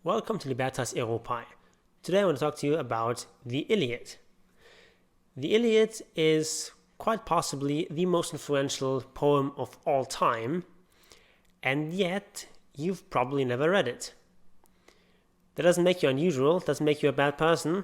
Welcome to Libertas Europae. Today I want to talk to you about the Iliad. The Iliad is quite possibly the most influential poem of all time, and yet you've probably never read it. That doesn't make you unusual, doesn't make you a bad person.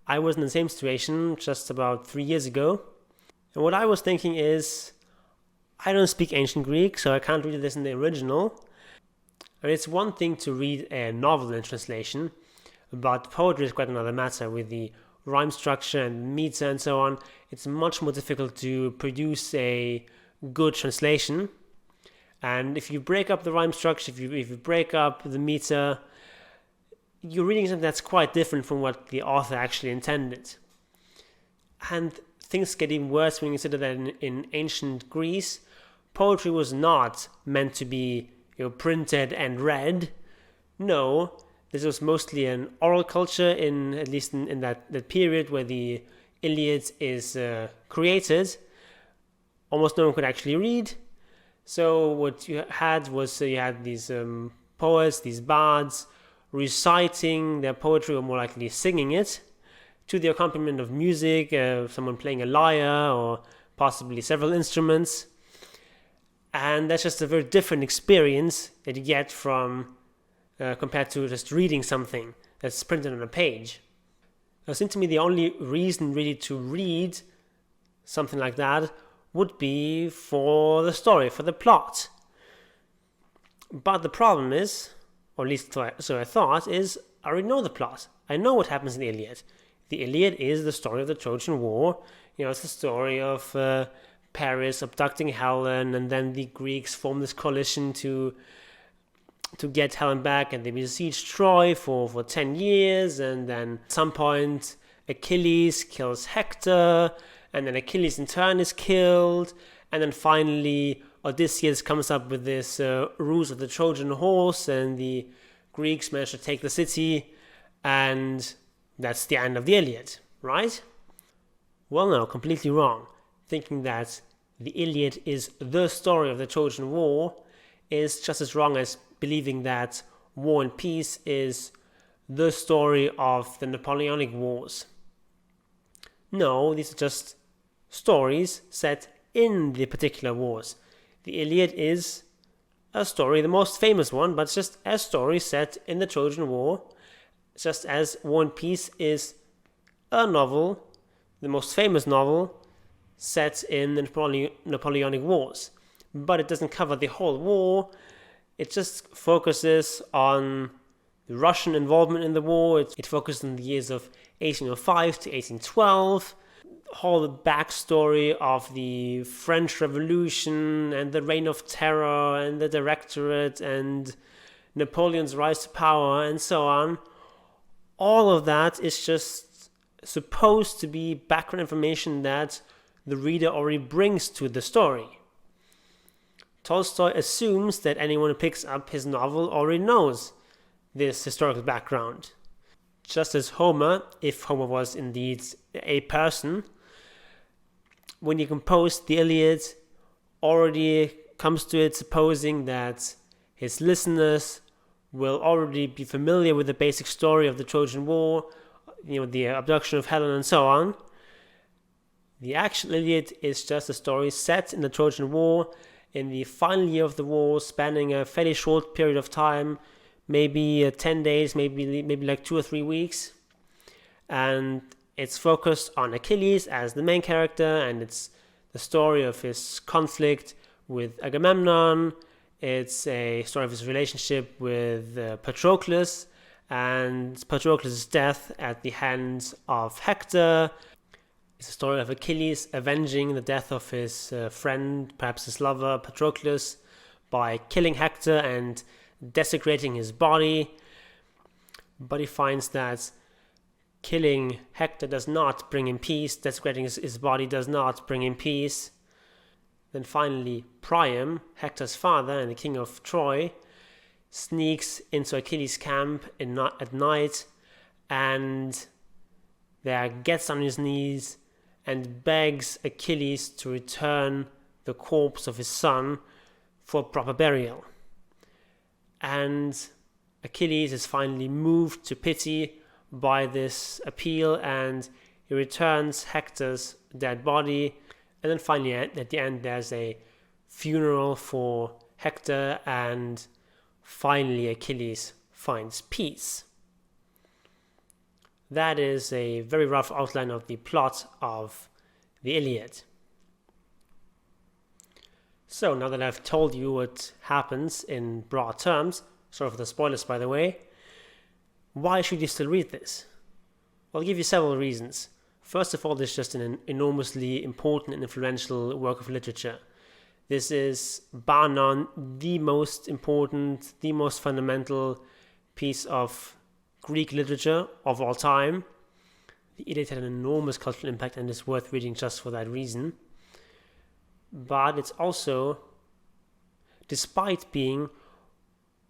I was in the same situation just about 3 years ago, and what I was thinking is, I don't speak ancient Greek, so I can't read this in the original. And it's one thing to read a novel in translation, but poetry is quite another matter with the rhyme structure and meter and so on. It's much more difficult to produce a good translation. And if you break up the rhyme structure, if you break up the meter, you're reading something that's quite different from what the author actually intended. And things get even worse when you consider that in ancient Greece, poetry was not meant to be printed and read. No, this was mostly an oral culture, at least in that period where the Iliad is created. Almost no one could actually read. So what you had was you had these poets, these bards, reciting their poetry, or more likely singing it, to the accompaniment of music, someone playing a lyre or possibly several instruments. And that's just a very different experience that you get from compared to just reading something that's printed on a page. It seems to me the only reason really to read something like that would be for the story, for the plot. But the problem is, or at least so I thought, is I already know the plot. I know what happens in the Iliad. The Iliad is the story of the Trojan War. It's the story of Paris abducting Helen, and then the Greeks form this coalition to get Helen back, and they besiege Troy for 10 years, and then at some point Achilles kills Hector, and then Achilles in turn is killed, and then finally Odysseus comes up with this ruse of the Trojan horse, and the Greeks manage to take the city, and that's the end of the Iliad, right? Well, no, completely wrong. Thinking that the Iliad is the story of the Trojan War is just as wrong as believing that War and Peace is the story of the Napoleonic Wars. No, these are just stories set in the particular wars. The Iliad is a story, the most famous one, but it's just a story set in the Trojan War, just as War and Peace is a novel, the most famous novel, set in the Napoleonic Wars. But it doesn't cover the whole war. It just focuses on the Russian involvement in the war. It focuses on the years of 1805 to 1812, all the backstory of the French Revolution and the Reign of Terror and the Directorate and Napoleon's rise to power and so on. All of that is just supposed to be background information that the reader already brings to the story. Tolstoy assumes that anyone who picks up his novel already knows this historical background. Just as Homer, if Homer was indeed a person, when he composed the Iliad, already comes to it supposing that his listeners will already be familiar with the basic story of the Trojan War, the abduction of Helen and so on. The actual Iliad is just a story set in the Trojan War, in the final year of the war, spanning a fairly short period of time, maybe 10 days, maybe like 2 or 3 weeks. And it's focused on Achilles as the main character, and it's the story of his conflict with Agamemnon. It's a story of his relationship with Patroclus, and Patroclus' death at the hands of Hector. It's a story of Achilles avenging the death of his friend, perhaps his lover, Patroclus, by killing Hector and desecrating his body. But he finds that killing Hector does not bring him peace, desecrating his body does not bring him peace. Then finally, Priam, Hector's father and the king of Troy, sneaks into Achilles' camp at night and there gets on his knees and begs Achilles to return the corpse of his son for proper burial. And Achilles is finally moved to pity by this appeal, and he returns Hector's dead body. And then finally, at the end, there's a funeral for Hector, and finally Achilles finds peace. That is a very rough outline of the plot of the Iliad. So now that I've told you what happens in broad terms, sorry for the spoilers by the way, why should you still read this? Well, I'll give you several reasons. First of all, this is just an enormously important and influential work of literature. This is, bar none, the most important, the most fundamental piece of Greek literature of all time. The Iliad had an enormous cultural impact and is worth reading just for that reason. But it's also, despite being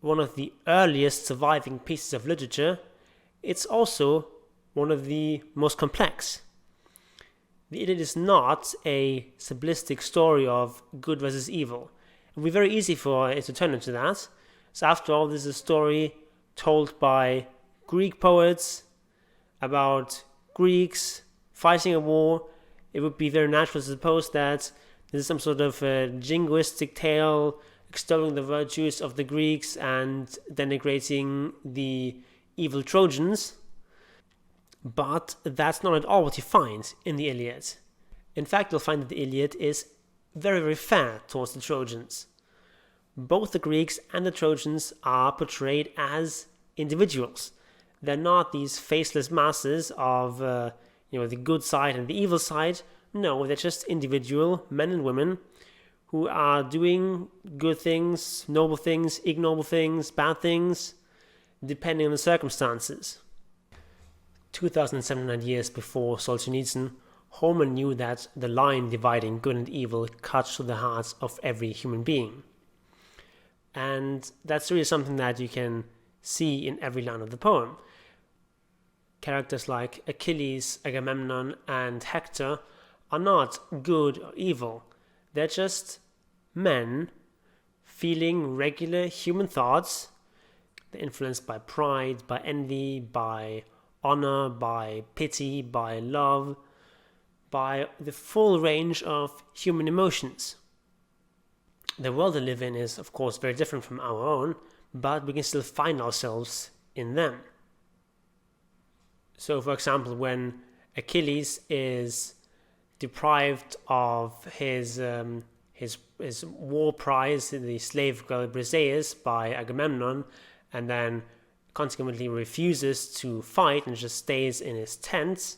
one of the earliest surviving pieces of literature, it's also one of the most complex. The Iliad is not a simplistic story of good versus evil. It would be very easy for it to turn into that. So after all, this is a story told by Greek poets about Greeks fighting a war. It would be very natural to suppose that this is some sort of jingoistic tale extolling the virtues of the Greeks and denigrating the evil Trojans. But that's not at all what you find in the Iliad. In fact, you'll find that the Iliad is very, very fair towards the Trojans. Both the Greeks and the Trojans are portrayed as individuals. They're not these faceless masses of the good side and the evil side. No, they're just individual men and women who are doing good things, noble things, ignoble things, bad things, depending on the circumstances. 2,700 years before Solzhenitsyn, Homer knew that the line dividing good and evil cuts through the hearts of every human being. And that's really something that you can see in every line of the poem. Characters like Achilles, Agamemnon, and Hector are not good or evil. They're just men feeling regular human thoughts. They're influenced by pride, by envy, by honor, by pity, by love, by the full range of human emotions. The world they live in is, of course, very different from our own, but we can still find ourselves in them. So, for example, when Achilles is deprived of his war prize, the slave girl Briseis, by Agamemnon, and then consequently refuses to fight and just stays in his tent,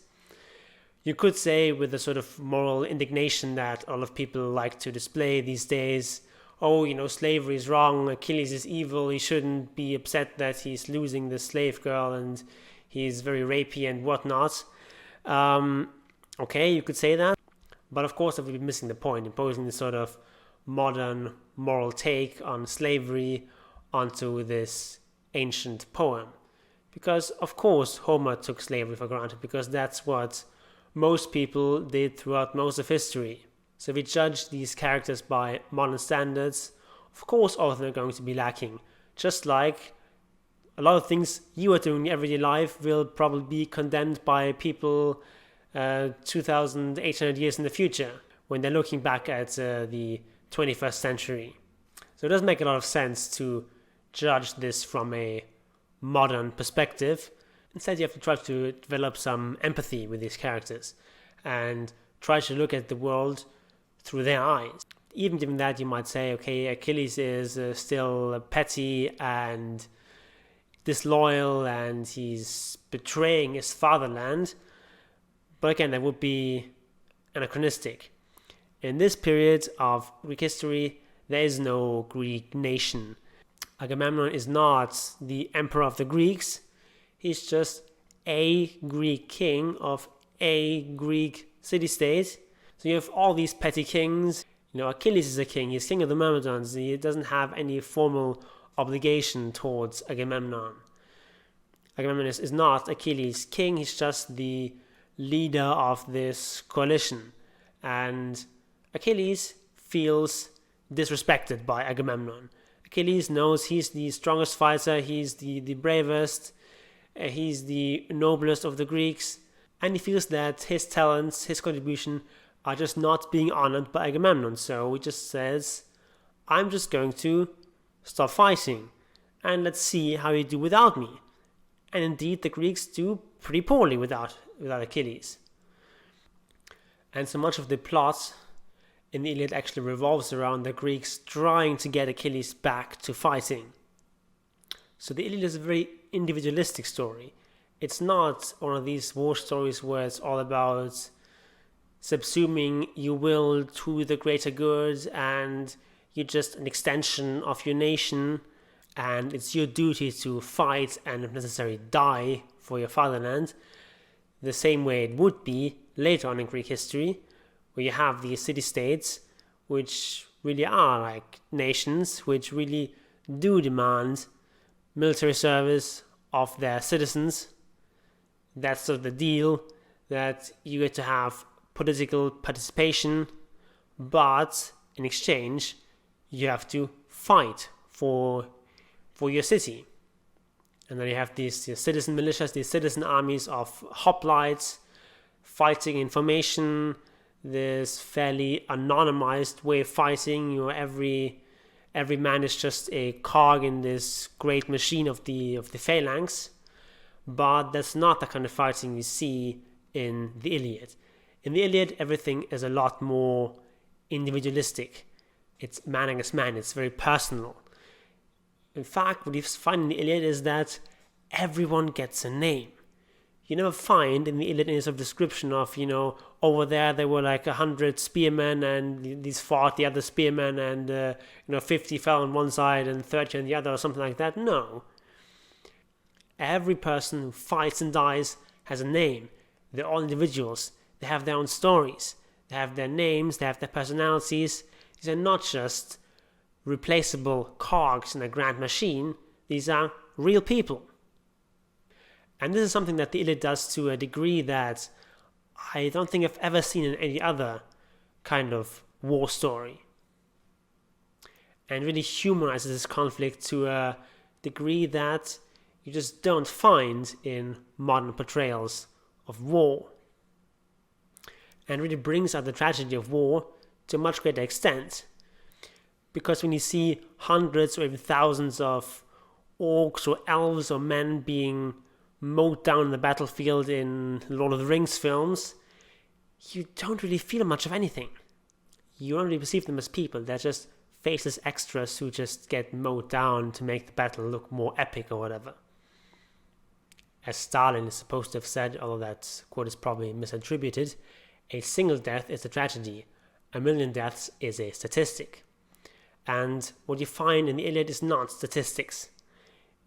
you could say, with the sort of moral indignation that a lot of people like to display these days, oh, slavery is wrong, Achilles is evil, he shouldn't be upset that he's losing the slave girl and he's very rapey and whatnot. Okay, you could say that, but of course that would be missing the point, imposing this sort of modern moral take on slavery onto this ancient poem. Because of course Homer took slavery for granted, because that's what most people did throughout most of history. So if we judge these characters by modern standards, of course all of them are going to be lacking. Just like a lot of things you are doing in everyday life will probably be condemned by people 2,800 years in the future when they're looking back at the 21st century. So it does make a lot of sense to judge this from a modern perspective. Instead, you have to try to develop some empathy with these characters and try to look at the world through their eyes. Even given that, you might say, okay, Achilles is still petty and disloyal and he's betraying his fatherland. But again, that would be anachronistic. In this period of Greek history, there is no Greek nation. Agamemnon is not the emperor of the Greeks. He's just a Greek king of a Greek city-state. So you have all these petty kings. Achilles is a king. He's king of the Myrmidons. He doesn't have any formal obligation towards Agamemnon. Agamemnon is not Achilles' king. He's just the leader of this coalition. And Achilles feels disrespected by Agamemnon. Achilles knows he's the strongest fighter, he's the bravest, he's the noblest of the Greeks, and he feels that his talents, his contribution, are just not being honored by Agamemnon. So he just says, I'm just going to stop fighting, and let's see how you do without me. And indeed, the Greeks do pretty poorly without Achilles. And so much of the plot in the Iliad actually revolves around the Greeks trying to get Achilles back to fighting. So the Iliad is a very individualistic story. It's not one of these war stories where it's all about subsuming your will to the greater good and you're just an extension of your nation and it's your duty to fight and if necessary die for your fatherland, the same way it would be later on in Greek history, where you have these city-states which really are like nations, which really do demand military service of their citizens. That's sort of the deal, that you get to have political participation, but in exchange you have to fight for your city. And then you have these citizen militias, these citizen armies of hoplites fighting in formation, this fairly anonymized way of fighting. Every man is just a cog in this great machine of the phalanx. But that's not the kind of fighting you see in the Iliad. In the Iliad, everything is a lot more individualistic. It's man against man. It's very personal. In fact, what you find in the Iliad is that everyone gets a name. You never find in the Iliad any sort of description of, over there were like 100 spearmen and these fought the other spearmen and, 50 fell on one side and 30 on the other or something like that. No. Every person who fights and dies has a name. They're all individuals. They have their own stories. They have their names. They have their personalities. These are not just replaceable cogs in a grand machine. These are real people. And this is something that the Iliad does to a degree that I don't think I've ever seen in any other kind of war story. And really humanizes this conflict to a degree that you just don't find in modern portrayals of war. And really brings out the tragedy of war to a much greater extent. Because when you see hundreds or even thousands of orcs or elves or men being mowed down in the battlefield in Lord of the Rings films, you don't really feel much of anything. You don't really perceive them as people. They're just faceless extras who just get mowed down to make the battle look more epic or whatever. As Stalin is supposed to have said, although that quote is probably misattributed, a single death is a tragedy, a million deaths is a statistic. And what you find in the Iliad is not statistics.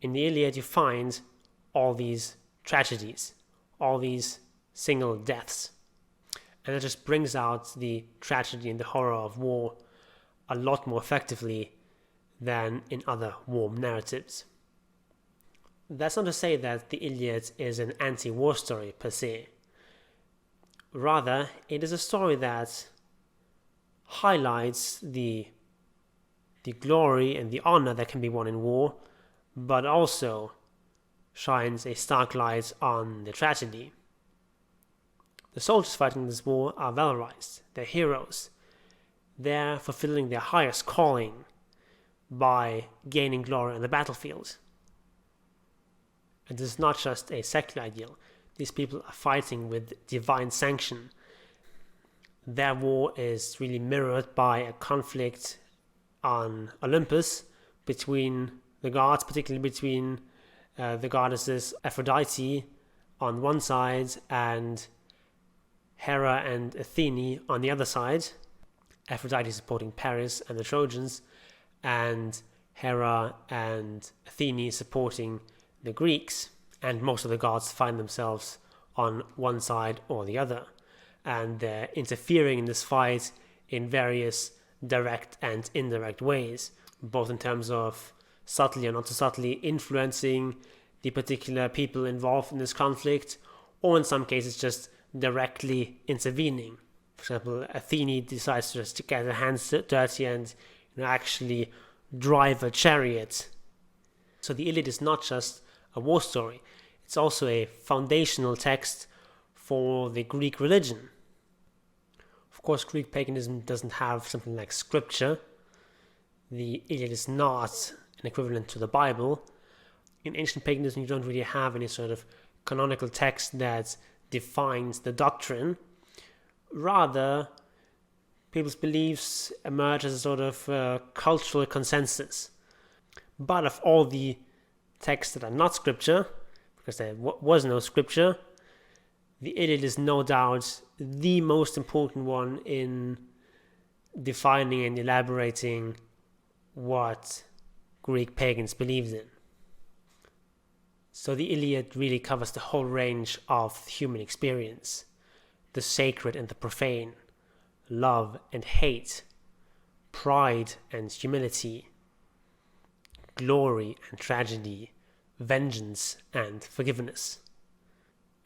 In the Iliad you find all these tragedies, all these single deaths. And that just brings out the tragedy and the horror of war a lot more effectively than in other war narratives. That's not to say that the Iliad is an anti-war story per se. Rather, it is a story that highlights the glory and the honor that can be won in war, but also shines a stark light on the tragedy. The soldiers fighting this war are valorized, they're heroes. They're fulfilling their highest calling by gaining glory on the battlefield. And this is not just a secular ideal. These people are fighting with divine sanction. Their war is really mirrored by a conflict on Olympus between the gods, particularly between the goddesses Aphrodite on one side and Hera and Athene on the other side. Aphrodite supporting Paris and the Trojans, and Hera and Athene supporting the Greeks. And most of the gods find themselves on one side or the other, and they're interfering in this fight in various direct and indirect ways, both in terms of subtly or not so subtly influencing the particular people involved in this conflict, or in some cases just directly intervening. For example, Athene decides to just get her hands dirty and actually drive a chariot. So the Iliad is not just a war story, it's also a foundational text for the Greek religion. Of course, Greek paganism doesn't have something like scripture. The Iliad is not an equivalent to the Bible. In ancient paganism, you don't really have any sort of canonical text that defines the doctrine. Rather, people's beliefs emerge as a sort of cultural consensus. But of all the texts that are not scripture, because there was no scripture, the Iliad is no doubt the most important one in defining and elaborating what Greek pagans believed in. So the Iliad really covers the whole range of human experience, the sacred and the profane, love and hate, pride and humility, glory and tragedy, vengeance and forgiveness.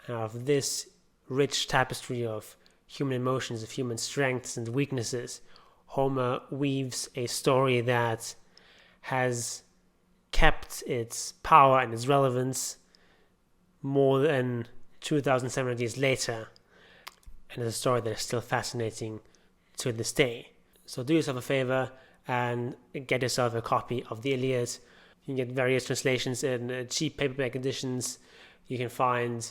Out of this rich tapestry of human emotions, of human strengths and weaknesses, Homer weaves a story that has kept its power and its relevance more than 2,700 years later, and is a story that is still fascinating to this day. So do yourself a favor and get yourself a copy of the Iliad. You can get various translations in cheap paperback editions. You can find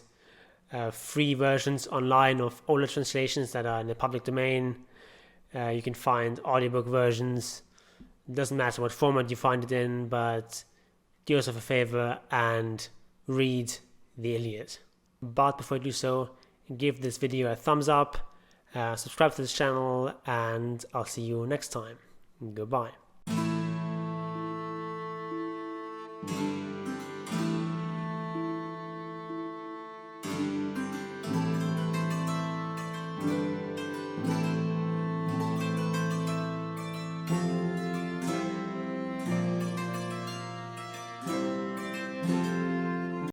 free versions online of older translations that are in the public domain. You can find audiobook versions. It doesn't matter what format you find it in, but do yourself a favor and read the Iliad. But before you do so, give this video a thumbs up, subscribe to this channel, and I'll see you next time. Goodbye.